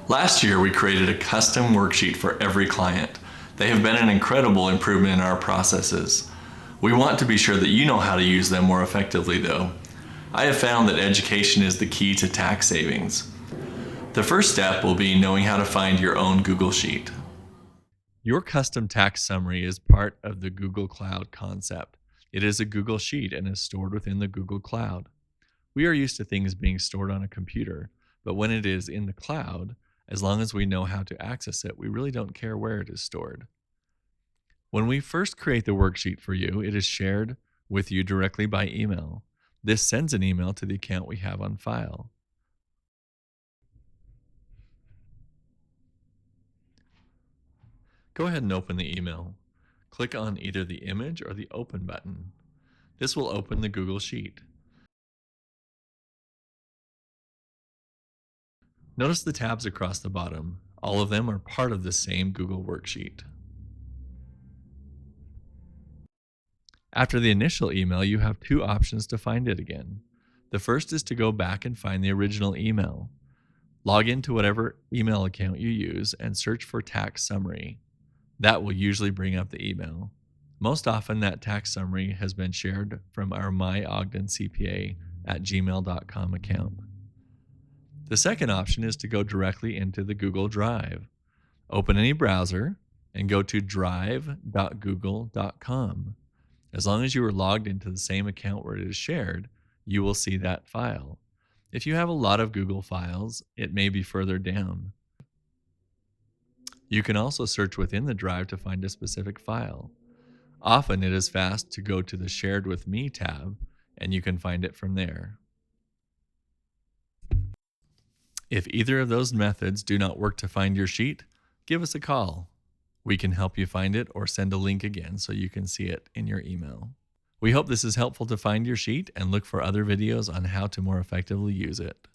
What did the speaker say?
Last year, we created a custom worksheet for every client. They have been an incredible improvement in our processes. We want to be sure that you know how to use them more effectively though. I have found that education is the key to tax savings. The first step will be knowing how to find your own Google Sheet. Your custom tax summary is part of the Google Cloud concept. It is a Google Sheet and is stored within the Google Cloud. We are used to things being stored on a computer, but when it is in the cloud, as long as we know how to access it, we really don't care where it is stored. When we first create the worksheet for you, it is shared with you directly by email. This sends an email to the account we have on file. Go ahead and open the email. Click on either the image or the open button. This will open the Google Sheet. Notice the tabs across the bottom. All of them are part of the same Google worksheet. After the initial email, you have two options to find it again. The first is to go back and find the original email. Log into whatever email account you use and search for tax summary. That will usually bring up the email. Most often, that tax summary has been shared from our myogdencpa@gmail.com account. The second option is to go directly into the Google Drive. Open any browser and go to drive.google.com. As long as you are logged into the same account where it is shared, you will see that file. If you have a lot of Google files, it may be further down. You can also search within the drive to find a specific file. Often it is fast to go to the Shared with Me tab, and you can find it from there. If either of those methods do not work to find your sheet, give us a call. We can help you find it or send a link again so you can see it in your email. We hope this is helpful to find your sheet and look for other videos on how to more effectively use it.